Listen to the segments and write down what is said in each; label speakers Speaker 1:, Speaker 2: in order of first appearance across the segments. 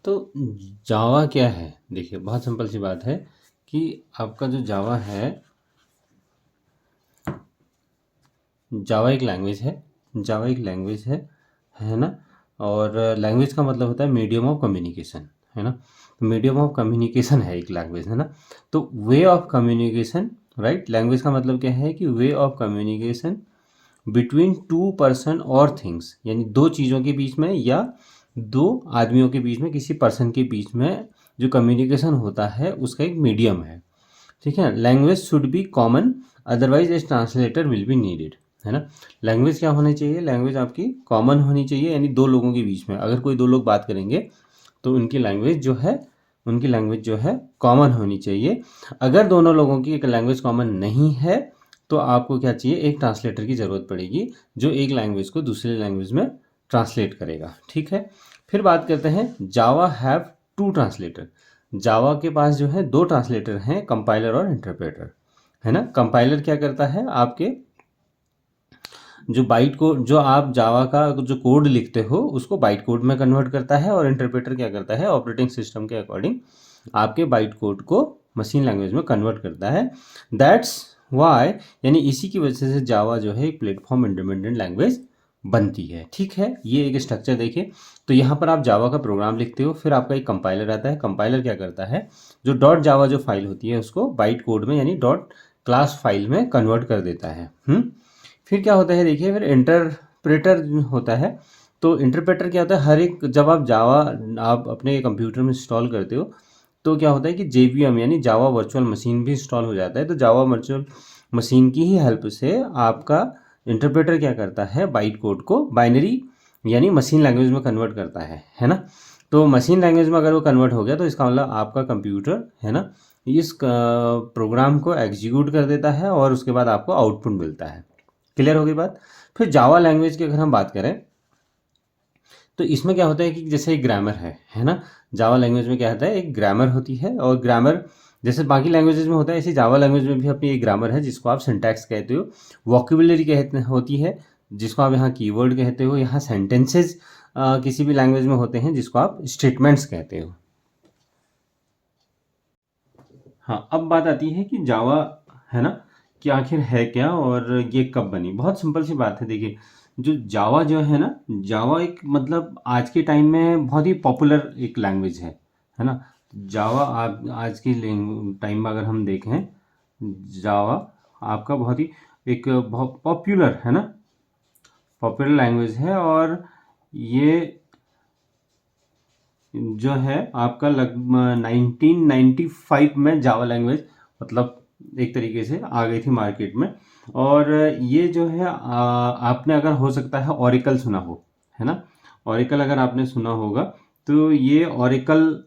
Speaker 1: तो जावा क्या है? देखिए बहुत सिंपल सी बात है कि आपका जो जावा है, जावा एक लैंग्वेज है। जावा एक लैंग्वेज है ना। और लैंग्वेज का मतलब होता है मीडियम ऑफ कम्युनिकेशन, है ना। तो मीडियम ऑफ कम्युनिकेशन है एक लैंग्वेज, है ना। तो way of communication, right. Language का मतलब क्या है कि way of communication between two person और थिंग्स, यानी दो चीज़ों के बीच में या दो आदमियों के बीच में, किसी पर्सन के बीच में जो कम्युनिकेशन होता है उसका एक मीडियम है। ठीक है। Language should be common, otherwise as translator will be needed, है ना। लैंग्वेज क्या होनी चाहिए? लैंग्वेज आपकी कॉमन होनी चाहिए, यानी दो लोगों के बीच में अगर कोई दो लोग बात करेंगे तो उनकी लैंग्वेज जो है कॉमन होनी चाहिए। अगर दोनों लोगों की एक लैंग्वेज कॉमन नहीं है तो आपको क्या चाहिए? एक ट्रांसलेटर की ज़रूरत पड़ेगी जो एक लैंग्वेज को दूसरी लैंग्वेज में ट्रांसलेट करेगा। ठीक है। फिर बात करते हैं जावा हैव टू ट्रांसलेटर। जावा के पास जो है दो ट्रांसलेटर हैं, कंपाइलर और इंटरप्रेटर, है ना। कंपाइलर क्या करता है? आपके जो बाइट को, जो आप जावा का जो कोड लिखते हो उसको बाइट कोड में कन्वर्ट करता है, और इंटरप्रेटर क्या करता है? ऑपरेटिंग सिस्टम के अकॉर्डिंग आपके बाइट कोड को मशीन लैंग्वेज में कन्वर्ट करता है। दैट्स वाई, यानी इसी की वजह से जावा जो है एक प्लेटफॉर्म इंडिपेंडेंट लैंग्वेज बनती है। ठीक है। ये एक स्ट्रक्चर देखिए। तो यहाँ पर आप जावा का प्रोग्राम लिखते हो, फिर आपका एक कंपाइलर आता है। कंपाइलर क्या करता है? जो डॉट जावा जो फाइल होती है उसको बाइट कोड में, यानी डॉट क्लास फाइल में कन्वर्ट कर देता है। फिर क्या होता है? देखिए, फिर इंटरप्रेटर होता है। तो इंटरप्रेटर क्या होता है? हर एक, जब आप जावा आप अपने कंप्यूटर में इंस्टॉल करते हो तो क्या होता है कि JVM यानी जावा वर्चुअल मशीन भी इंस्टॉल हो जाता है। तो जावा वर्चुअल मशीन की ही हेल्प से आपका इंटरप्रेटर क्या करता है? बाइट कोड को बाइनरी यानी मशीन लैंग्वेज में कन्वर्ट करता है ना। तो मशीन लैंग्वेज में अगर वो कन्वर्ट हो गया तो इसका मतलब आपका कंप्यूटर, है ना, इस प्रोग्राम को एग्जीक्यूट कर देता है और उसके बाद आपको आउटपुट मिलता है। क्लियर हो गई बात। फिर जावा लैंग्वेज की अगर हम बात करें तो इसमें क्या होता है कि जैसे एक ग्रामर है ना। जावा लैंग्वेज में क्या होता है? एक ग्रामर होती है, और ग्रामर जैसे बाकी लैंग्वेजेस में होता है ऐसे जावा लैंग्वेज में भी अपनी एक ग्रामर है जिसको आप सिंटैक्स कहते हो। वोकेबुलरी कहते होती है जिसको आप यहाँ कीवर्ड कहते हो। यहाँ सेंटेंसेस किसी भी लैंग्वेज में होते हैं जिसको आप स्टेटमेंट्स कहते हो। हाँ, अब बात आती है कि जावा, है ना, कि आखिर है क्या और ये कब बनी। बहुत सिंपल सी बात है। देखिए, जो जावा जो है ना, जावा एक मतलब आज के टाइम में बहुत ही पॉपुलर एक लैंग्वेज है ना। जावा आप आज की टाइम में अगर हम देखें, जावा आपका बहुत ही एक बहुत पॉपुलर, है ना, पॉपुलर लैंग्वेज है। और ये जो है आपका लगभग 1995 में जावा लैंग्वेज मतलब एक तरीके से आ गई थी मार्केट में। और ये जो है आपने अगर हो सकता है ओरेकल सुना हो, है ना। ओरेकल अगर आपने सुना होगा तो ये ओरेकल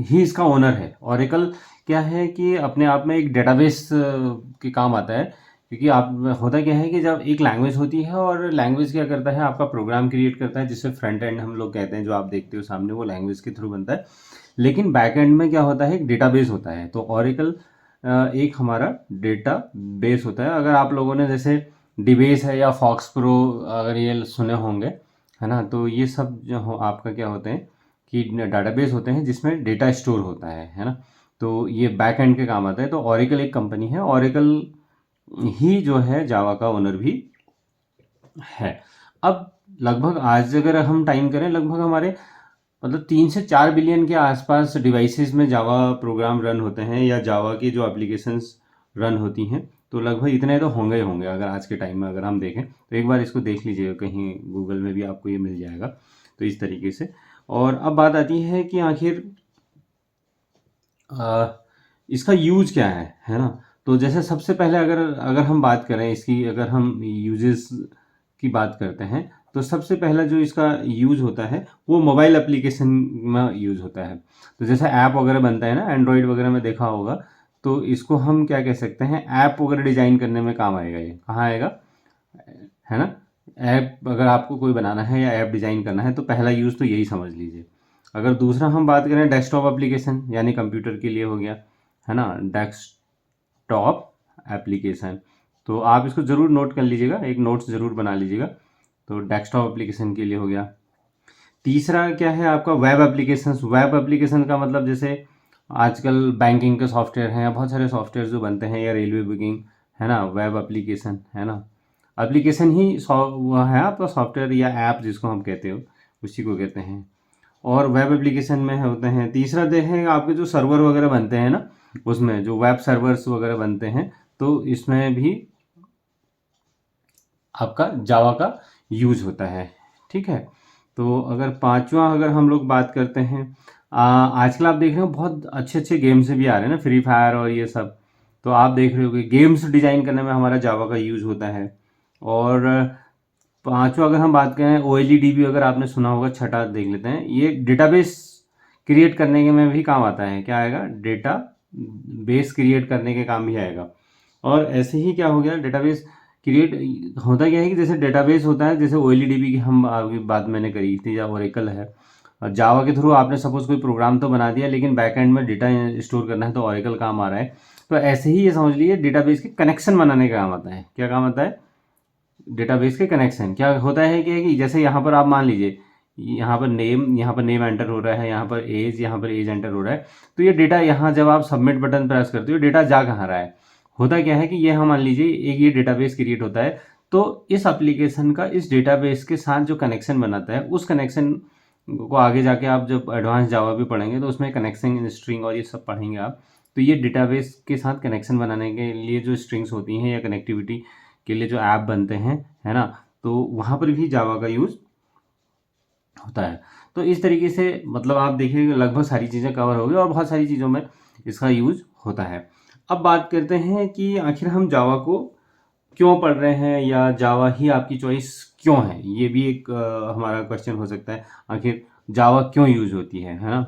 Speaker 1: ही इसका ओनर है। ओरेकल क्या है कि अपने आप में एक डेटाबेस के काम आता है। क्योंकि आप, होता क्या है कि जब एक लैंग्वेज होती है और लैंग्वेज क्या करता है? आपका प्रोग्राम क्रिएट करता है जिससे फ्रंट एंड हम लोग कहते हैं, जो आप देखते हो सामने, वो लैंग्वेज के थ्रू बनता है। लेकिन बैक एंड में क्या होता है? एक डेटाबेस होता है। तो ओरेकल एक हमारा डेटा बेस होता है। अगर आप लोगों ने जैसे डिबेस है या फॉक्स प्रो अगर ये सुने होंगे, है ना, तो ये सब जो आपका क्या होते हैं कि डाटाबेस होते हैं जिसमें डेटा स्टोर होता है ना। तो ये बैक एंड के काम आता है। तो ओरेकल एक कंपनी है, ओरेकल ही जो है जावा का ओनर भी है। अब लगभग आज अगर हम टाइम करें, लगभग हमारे मतलब 3 से 4 बिलियन के आसपास डिवाइसेस में जावा प्रोग्राम रन होते हैं या जावा की जो एप्लीकेशंस रन होती हैं। तो लगभग इतने तो होंगे ही होंगे अगर आज के टाइम में अगर हम देखें तो। एक बार इसको देख लीजिएगा, कहीं गूगल में भी आपको ये मिल जाएगा। तो इस तरीके से। और अब बात आती है कि आखिर इसका यूज क्या है ना। तो जैसे सबसे पहले अगर अगर हम बात करें इसकी, अगर हम यूजेस की बात करते हैं तो सबसे पहला जो इसका यूज होता है वो मोबाइल एप्लीकेशन में यूज होता है। तो जैसे ऐप वगैरह बनता है ना, एंड्रॉयड वगैरह में देखा होगा, तो इसको हम क्या कह सकते हैं? ऐप वगैरह डिजाइन करने में काम आएगा। ये कहाँ आएगा? है ना। ऐप अगर आपको कोई बनाना है या ऐप डिजाइन करना है तो पहला यूज तो यही समझ लीजिए। अगर दूसरा हम बात करें डेस्कटॉप एप्लीकेशन, यानी कंप्यूटर के लिए हो गया, है ना, डेस्कटॉप एप्लीकेशन। तो आप इसको ज़रूर नोट कर लीजिएगा, एक नोट्स ज़रूर बना लीजिएगा। तो डेस्कटॉप एप्लीकेशन के लिए हो गया। तीसरा क्या है आपका वेब एप्लीकेशंस। वेब एप्लीकेशन का मतलब जैसे आजकल बैंकिंग के सॉफ्टवेयर हैं, बहुत सारे सॉफ्टवेयर जो बनते हैं, या रेलवे बुकिंग, है ना, वेब एप्लीकेशन है ना। एप्लीकेशन ही वो है आपका सॉफ्टवेयर या ऐप जिसको हम कहते हो, उसी को कहते हैं। और वेब एप्लीकेशन में होते हैं। तीसरा दे है आपके जो सर्वर वगैरह बनते हैं ना, उसमें जो वेब सर्वर्स वगैरह बनते हैं, तो इसमें भी आपका जावा का यूज होता है। ठीक है, तो अगर पांचवा अगर हम लोग बात करते हैं, आजकल आप देख रहे हो बहुत अच्छे अच्छे गेम्स भी आ रहे हैं ना, फ्री फायर और ये सब। तो आप देख रहे हो कि गेम्स डिजाइन करने में हमारा जावा का यूज होता है। और पांचवा अगर हम बात करें OLEDB, अगर आपने सुना होगा, छठा देख लेते हैं। ये डेटाबेस क्रिएट करने के में भी काम आता है। क्या आएगा? डेटा बेस क्रिएट करने के काम भी आएगा। और ऐसे ही क्या हो गया, डेटाबेस क्रिएट होता क्या है कि जैसे डेटाबेस होता है, जैसे OLEDB की हम आगे बात मैंने करी थी, या ओरेकल है, और जावा के थ्रू आपने सपोज कोई प्रोग्राम तो बना दिया, लेकिन बैक एंड में डेटा स्टोर करना है तो ओरेकल काम आ रहा है। तो ऐसे ही ये समझ लीजिए डेटाबेस के कनेक्शन बनाने का काम आता है। क्या काम आता है? डेटाबेस के कनेक्शन। क्या होता है कि जैसे यहाँ पर आप मान लीजिए, यहाँ पर नेम एंटर हो रहा है, यहाँ पर एज एंटर हो रहा है। तो ये डेटा यहाँ जब आप सबमिट बटन प्रेस करते हो, डेटा जा कहाँ रहा है? होता क्या है कि ये हम मान लीजिए एक ये डेटाबेस क्रिएट होता है, तो इस एप्लीकेशन का इस डेटाबेस के साथ जो कनेक्शन बनाता है, उस कनेक्शन को आगे जाके आप जब एडवांस जावा भी पढ़ेंगे तो उसमें कनेक्शन स्ट्रिंग और ये सब पढ़ेंगे आप। तो ये डेटाबेस के साथ कनेक्शन बनाने के लिए जो स्ट्रिंग्स होती हैं, या कनेक्टिविटी के लिए जो ऐप बनते हैं, है ना, तो वहाँ पर भी जावा का यूज़ होता है। तो इस तरीके से मतलब आप देखिए लगभग सारी चीज़ें कवर हो गई, और बहुत सारी चीज़ों में इसका यूज़ होता है। अब बात करते हैं कि आखिर हम जावा को क्यों पढ़ रहे हैं, या जावा ही आपकी चॉइस क्यों है। ये भी एक हमारा क्वेश्चन हो सकता है, आखिर जावा क्यों यूज़ होती है ना।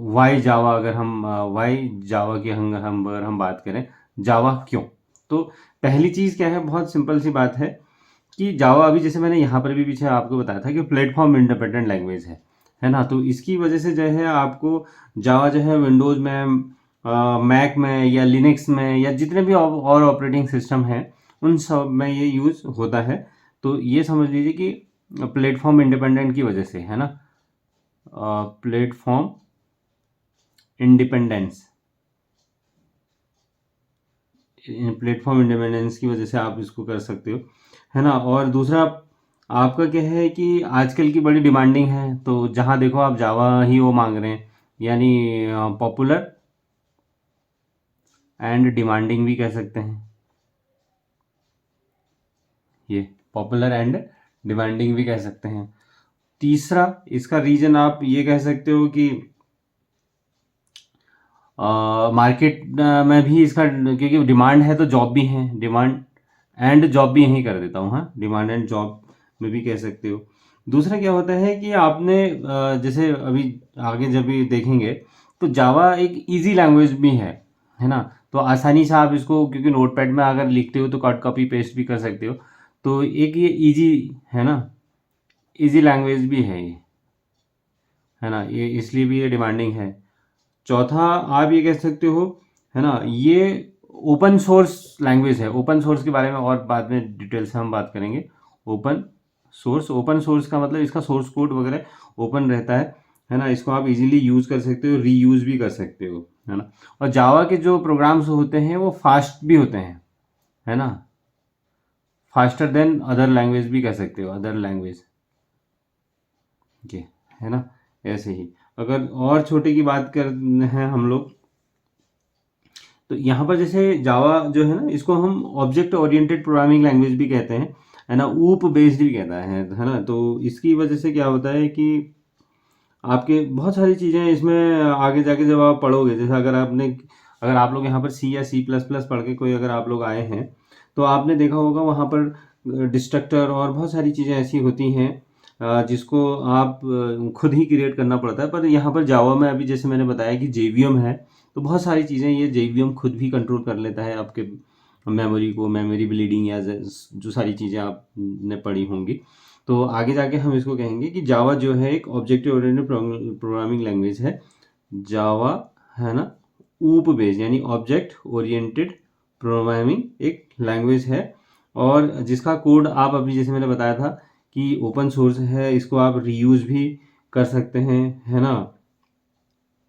Speaker 1: वाई जावा, अगर हम वाई जावा की अगर हम बात करें, जावा क्यों, तो पहली चीज़ क्या है, बहुत सिंपल सी बात है कि जावा, अभी जैसे मैंने यहाँ पर भी पीछे आपको बताया था कि प्लेटफॉर्म इंडिपेंडेंट लैंग्वेज है ना। तो इसकी वजह से जो है आपको जावा जो है विंडोज़ में, मैक में, या लिनक्स में, या जितने भी और ऑपरेटिंग सिस्टम हैं, उन सब में ये यूज़ होता है। तो ये समझ लीजिए कि प्लेटफॉर्म इंडिपेंडेंट की वजह से, है ना, प्लेटफॉर्म इंडिपेंडेंस, प्लेटफॉर्म इंडिपेंडेंस की वजह से आप इसको कर सकते हो, है ना। और दूसरा आपका क्या है कि आजकल की बड़ी डिमांडिंग है, तो जहाँ देखो आप जावा ही वो मांग रहे हैं, यानी पॉपुलर एंड डिमांडिंग भी कह सकते हैं। ये पॉपुलर एंड डिमांडिंग भी कह सकते हैं। तीसरा इसका रीजन आप ये कह सकते हो कि मार्केट में भी इसका, क्योंकि डिमांड है तो जॉब भी है, डिमांड एंड जॉब भी यहीं कर देता हूँ, हाँ, डिमांड एंड जॉब में भी कह सकते हो। दूसरा क्या होता है कि आपने जैसे अभी आगे जब भी देखेंगे, तो जावा एक इजी लैंग्वेज भी है ना। तो आसानी से आप इसको, क्योंकि नोटपैड में अगर लिखते हो तो कट कॉपी पेस्ट भी कर सकते हो। तो एक ये इजी है ना, इजी लैंग्वेज भी है ये, है ना, ये इसलिए भी ये डिमांडिंग है। चौथा आप ये कह सकते हो, है ना, ये ओपन सोर्स लैंग्वेज है। ओपन सोर्स के बारे में और बाद में डिटेल से हम बात करेंगे। ओपन सोर्स का मतलब इसका सोर्स कोड वगैरह ओपन रहता है ना। इसको आप इजीली यूज़ कर सकते हो, रीयूज़ भी कर सकते हो, है ना। और जावा के जो प्रोग्राम्स होते हैं वो फास्ट भी होते हैं, है ना, फास्टर देन अदर लैंग्वेज भी कह सकते हो, अदर लैंग्वेज के, है ना। ऐसे ही अगर और छोटे की बात कर हैं हम लोग, तो यहाँ पर जैसे जावा जो है ना, इसको हम ऑब्जेक्ट ओरिएंटेड प्रोग्रामिंग लैंग्वेज भी कहते हैं, है ना, ऊप बेस्ड भी कहता है ना। तो इसकी वजह से क्या होता है कि आपके बहुत सारी चीज़ें इसमें आगे जाके जब आप पढ़ोगे, जैसे अगर आप लोग यहाँ पर सी या C++ पढ़ के कोई अगर आप लोग आए हैं, तो आपने देखा होगा वहाँ पर डिस्ट्रक्टर और बहुत सारी चीज़ें ऐसी होती हैं जिसको आप खुद ही क्रिएट करना पड़ता है। पर यहाँ पर जावा में अभी जैसे मैंने बताया कि JVM है, तो बहुत सारी चीज़ें ये JVM खुद भी कंट्रोल कर लेता है आपके मेमोरी को, मेमोरी ब्लीडिंग, या जो सारी चीज़ें आपने पढ़ी होंगी। तो आगे जाके हम इसको कहेंगे कि जावा जो है एक ऑब्जेक्ट ओरिएंटेड प्रोग्रामिंग लैंग्वेज है। जावा, है ना, ऊप बेस्ड यानी ऑब्जेक्ट ओरिएंटेड प्रोग्रामिंग एक लैंग्वेज है, और जिसका कोड आप अभी जैसे मैंने बताया था कि ओपन सोर्स है, इसको आप रीयूज़ भी कर सकते हैं, है ना।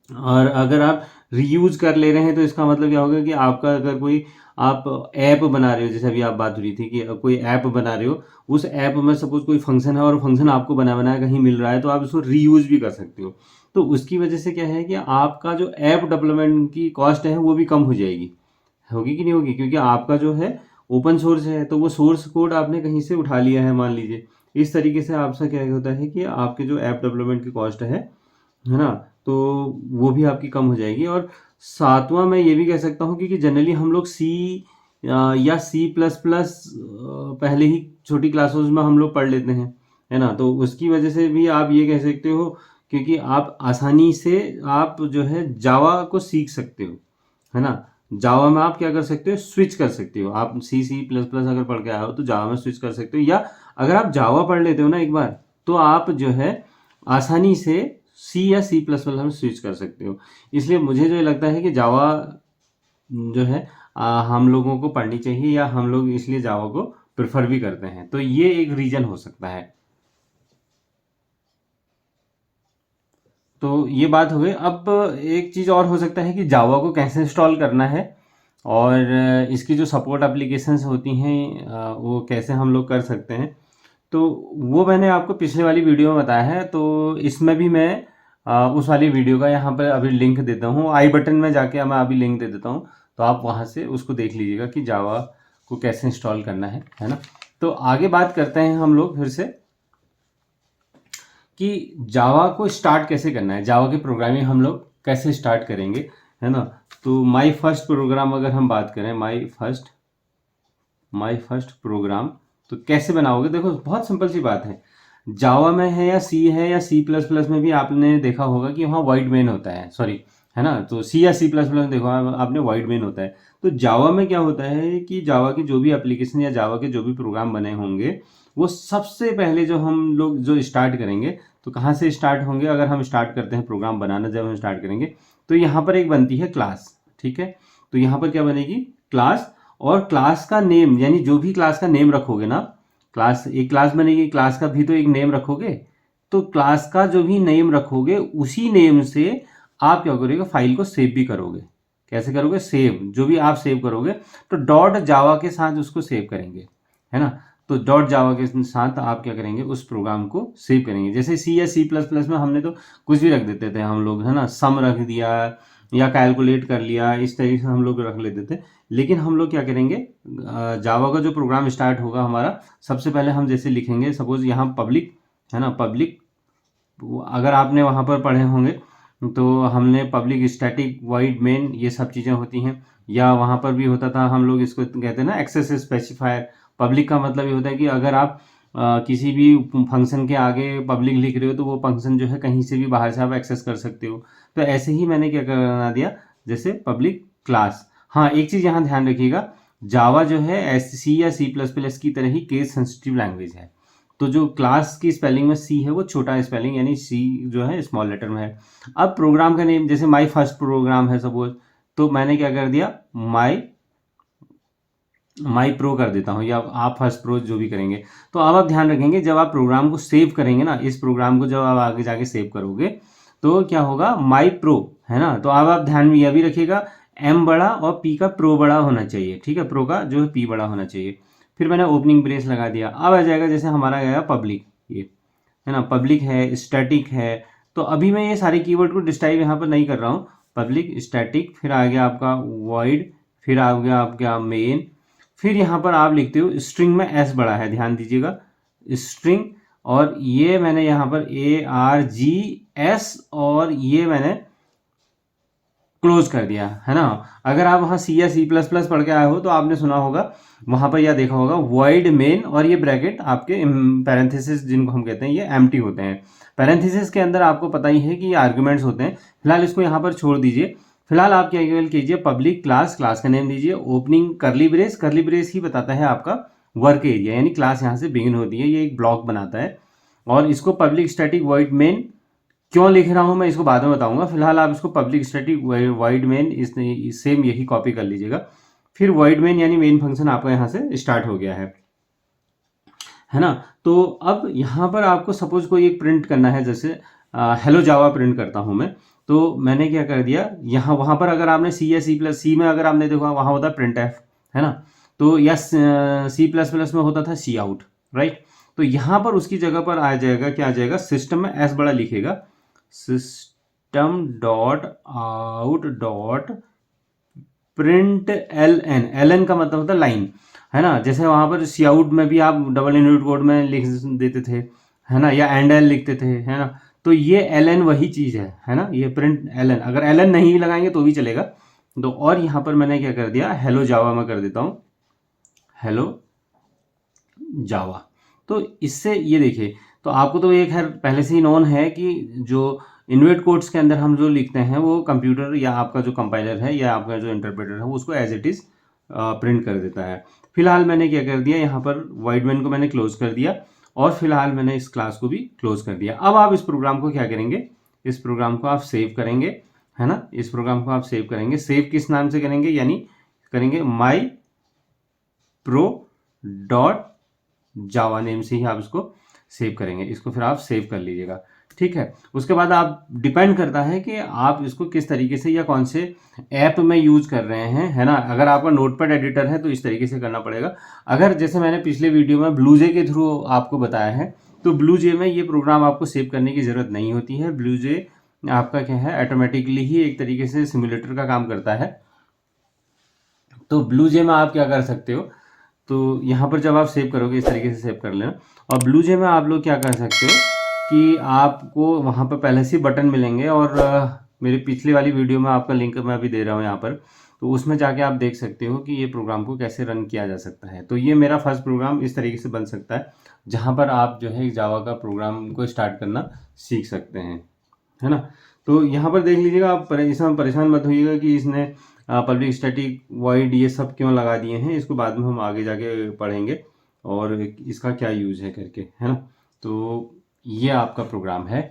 Speaker 1: और अगर आप रीयूज़ कर ले रहे हैं तो इसका मतलब क्या होगा कि आपका अगर कोई आप ऐप बना रहे हो, जैसे अभी आप बात हो रही थी कि कोई ऐप बना रहे हो, उस ऐप में सपोज़ कोई फंक्शन है और फंक्शन आपको बना-बनाया कहीं मिल रहा है, तो आप उसको रीयूज़ भी कर सकते हो। तो उसकी वजह से क्या है कि आपका जो ऐप डेवलपमेंट की कॉस्ट है वो भी कम हो जाएगी। होगी कि नहीं होगी? क्योंकि आपका जो है ओपन सोर्स है, तो वो सोर्स कोड आपने कहीं से उठा लिया है मान लीजिए। इस तरीके से आपसे क्या होता है कि आपके जो ऐप डेवलपमेंट की कॉस्ट है ना? तो वो भी आपकी कम हो जाएगी। और सातवां मैं ये भी कह सकता हूँ क्योंकि जनरली हम लोग सी या सी प्लस प्लस पहले ही छोटी क्लासेस में हम लोग पढ़ लेते हैं, है ना। तो उसकी वजह से भी आप ये कह सकते हो, क्योंकि आप आसानी से आप जो है जावा को सीख सकते हो, है ना। जावा में आप क्या कर सकते हो, स्विच कर सकते हो। आप सी सी प्लस प्लस अगर पढ़ के आए हो तो जावा में स्विच कर सकते हो, या अगर आप जावा पढ़ लेते हो ना एक बार, तो आप जो है आसानी से सी या सी प्लस प्लस में स्विच कर सकते हो। इसलिए मुझे जो लगता है कि जावा जो है हम लोगों को पढ़नी चाहिए, या हम लोग इसलिए जावा को प्रेफर भी करते हैं। तो ये एक रीजन हो सकता है। तो ये बात हो गई। अब एक चीज़ और हो सकता है कि जावा को कैसे इंस्टॉल करना है, और इसकी जो सपोर्ट एप्लीकेशंस होती हैं वो कैसे हम लोग कर सकते हैं। तो वो मैंने आपको पिछले वाली वीडियो में बताया है। तो इसमें भी मैं उस वाली वीडियो का यहाँ पर अभी लिंक देता हूँ, आई बटन में जाके मैं अभी लिंक दे देता हूँ, तो आप वहाँ से उसको देख लीजिएगा कि जावा को कैसे इंस्टॉल करना है ना। तो आगे बात करते हैं हम लोग फिर से कि जावा को स्टार्ट कैसे करना है, जावा की प्रोग्रामिंग हम लोग कैसे स्टार्ट करेंगे, है ना। तो माई फर्स्ट प्रोग्राम अगर हम बात करें, माई फर्स्ट प्रोग्राम तो कैसे बनाओगे। देखो बहुत सिंपल सी बात है, जावा में है या सी प्लस प्लस में भी आपने देखा होगा कि वहाँ वाइड मेन होता है, सॉरी, है ना। तो सी या सी प्लस प्लस में देखा आपने वाइड मेन होता है। तो जावा में क्या होता है कि जावा की जो भी एप्लीकेशन या जावा के जो भी प्रोग्राम बने होंगे, वो सबसे पहले जो हम लोग जो स्टार्ट करेंगे, तो कहाँ से स्टार्ट होंगे, अगर हम स्टार्ट करते हैं प्रोग्राम बनाना, जब हम स्टार्ट करेंगे तो यहाँ पर एक बनती है क्लास, ठीक है। तो यहाँ पर क्या बनेगी, क्लास। और क्लास का नेम, यानी जो भी क्लास का नेम रखोगे ना, क्लास एक क्लास बनेगी, क्लास का भी तो एक नेम रखोगे। तो क्लास का जो भी नेम रखोगे उसी नेम से आप क्या करोगे, फाइल को सेव भी करोगे। कैसे करोगे, सेव, जो भी आप सेव करोगे तो डॉट जावा के साथ उसको सेव करेंगे, है ना। तो डॉट जावा के साथ आप क्या करेंगे, उस प्रोग्राम को सेव करेंगे। जैसे सी या सी प्लस प्लस में हमने तो कुछ भी रख देते थे हम लोग, है ना, सम रख दिया या कैलकुलेट कर लिया, इस तरीके से हम लोग रख लेते थे। लेकिन हम लोग क्या करेंगे, जावा का जो प्रोग्राम स्टार्ट होगा हमारा, सबसे पहले हम जैसे लिखेंगे, सपोज यहाँ पब्लिक, है ना, पब्लिक, अगर आपने वहाँ पर पढ़े होंगे तो हमने पब्लिक स्टैटिक वॉइड मेन ये सब चीज़ें होती हैं। या वहाँ पर भी होता था, हम लोग इसको कहते हैं ना एक्सेस स्पेसिफायर। पब्लिक का मतलब ये होता है कि अगर आप किसी भी फंक्शन के आगे पब्लिक लिख रहे हो तो वो फंक्शन जो है कहीं से भी बाहर से आप एक्सेस कर सकते हो। तो ऐसे ही मैंने क्या बना दिया, जैसे पब्लिक क्लास। हाँ, एक चीज़ यहाँ ध्यान रखिएगा, जावा जो है सी या सी प्लस प्लस की तरह ही केस सेंसिटिव लैंग्वेज है। तो जो क्लास की स्पेलिंग में सी है वो छोटा स्पेलिंग, यानी सी जो है स्मॉल लेटर में है। अब प्रोग्राम का नेम, जैसे माई फर्स्ट प्रोग्राम है सपोज, तो मैंने क्या कर दिया, माई प्रो कर देता हूँ, या आप फर्स्ट प्रो जो भी करेंगे। तो अब आप ध्यान रखेंगे, जब आप प्रोग्राम को सेव करेंगे ना, इस प्रोग्राम को जब आप आगे जाके सेव करोगे तो क्या होगा, माई प्रो, है ना। तो अब आप ध्यान में यह भी रखिएगा, एम बड़ा और पी का प्रो बड़ा होना चाहिए, ठीक है, प्रो का जो है पी बड़ा होना चाहिए। फिर मैंने ओपनिंग ब्रेस लगा दिया। अब आ जाएगा, जैसे हमारा गया पब्लिक, ये है ना, पब्लिक है, स्टैटिक है। तो अभी मैं ये सारे कीवर्ड को डिस्क्राइब यहाँ पर नहीं कर रहा हूँ। पब्लिक, स्टैटिक, फिर आ गया आपका वॉइड, फिर आ गया आपका मेन, फिर यहाँ पर आप लिखते हो स्ट्रिंग में एस बड़ा है, ध्यान दीजिएगा, स्ट्रिंग। और ये मैंने यहाँ पर ARGS और ये मैंने क्लोज कर दिया, है ना। अगर आप वहाँ सी या सी प्लस प्लस पढ़ के आए हो तो आपने सुना होगा, वहाँ पर यह देखा होगा वॉइड मेन, और ये ब्रैकेट आपके पैरेंथेसिस जिनको हम कहते हैं ये एम्प्टी होते हैं। पैरेंथेसिस के अंदर आपको पता ही है कि ये आर्गुमेंट्स होते हैं। फिलहाल इसको यहाँ पर छोड़ दीजिए। फिलहाल आप क्या कीजिए, पब्लिक क्लास, क्लास का नेम दीजिए, ओपनिंग करली ब्रेस ही बताता है आपका वर्क एरिया, यानी क्लास यहाँ से बिगिन होती है, ये एक ब्लॉक बनाता है। और इसको पब्लिक स्टैटिक वॉइड मेन क्यों लिख रहा हूँ मैं इसको बाद में बताऊंगा। फिलहाल आप इसको पब्लिक स्टैटिक वॉइड मेन, इस सेम यही कॉपी कर लीजिएगा। फिर वॉइड मेन यानी मेन फंक्शन आपका यहाँ से स्टार्ट हो गया है है ना। तो अब यहाँ पर आपको सपोज कोई एक प्रिंट करना है, जैसे हेलो जावा प्रिंट करता हूँ मैं, तो मैंने क्या कर दिया, यहाँ वहाँ पर अगर आपने सी या सी में अगर आपने देखा वहाँ होता है प्रिंट एफ, है ना। तो या C++ में होता था सी आउट, राइट। तो यहाँ पर उसकी जगह पर आ जाएगा, क्या आ जाएगा, सिस्टम में एस बड़ा लिखेगा, system dot out dot print L N का मतलब होता है लाइन, है ना। जैसे वहां पर सी आउट में भी आप डबल इनवर्ट कोड में लिख देते थे, है ना, या एंड एल लिखते थे, है ना। तो ये एल एन वही चीज है ना, ये प्रिंट एल एन, अगर एल एन नहीं लगाएंगे तो भी चलेगा। तो और यहाँ पर मैंने क्या कर दिया, हेलो जावा में कर देता हूँ, हेलो जावा। तो इससे ये देखिए, तो आपको तो ये खैर पहले से ही नोन है कि जो इन्वर्ट कोड्स के अंदर हम जो लिखते हैं वो कंप्यूटर या आपका जो कंपाइलर है या आपका जो इंटरप्रेटर है वो उसको एज इट इज़ प्रिंट कर देता है। फिलहाल मैंने क्या कर दिया, यहाँ पर वाइडमैन को मैंने क्लोज कर दिया और फिलहाल मैंने इस क्लास को भी क्लोज कर दिया। अब आप इस प्रोग्राम को क्या करेंगे, इस प्रोग्राम को आप सेव करेंगे, है ना। इस प्रोग्राम को आप सेव करेंगे, सेव किस नाम से करेंगे, यानी करेंगे माई प्रो डॉट जावा नेम से ही आप इसको सेव करेंगे। इसको फिर आप सेव कर लीजिएगा, ठीक है। उसके बाद आप डिपेंड करता है कि आप इसको किस तरीके से या कौन से ऐप में यूज कर रहे हैं, है ना। अगर आपका नोटपैड एडिटर है तो इस तरीके से करना पड़ेगा। अगर जैसे मैंने पिछले वीडियो में ब्लूजे के थ्रू आपको बताया है, तो ब्लूजे में ये प्रोग्राम आपको सेव करने की ज़रूरत नहीं होती है। ब्लूजे आपका क्या है, ऑटोमेटिकली ही एक तरीके से सिमुलेटर का काम करता है। तो ब्लूजे में आप क्या कर सकते हो, तो यहाँ पर जब आप सेव करोगे इस तरीके से सेव कर लेना। और ब्लूजे में आप लोग क्या कर सकते हो कि आपको वहाँ पर पहले से बटन मिलेंगे, और मेरी पिछली वाली वीडियो में आपका लिंक मैं अभी दे रहा हूँ यहाँ पर, तो उसमें जाके आप देख सकते हो कि ये प्रोग्राम को कैसे रन किया जा सकता है। तो ये मेरा फर्स्ट प्रोग्राम इस तरीके से बन सकता है, जहाँ पर आप जो है जावा का प्रोग्राम को स्टार्ट करना सीख सकते हैं, है ना। तो यहाँ पर देख लीजिएगा, आप इसमें परेशान मत होइएगा कि इसने पब्लिक स्टैटिक वॉइड ये सब क्यों लगा दिए हैं, इसको बाद में हम आगे जाके पढ़ेंगे और इसका क्या यूज़ है करके, है ना। तो ये आपका प्रोग्राम है।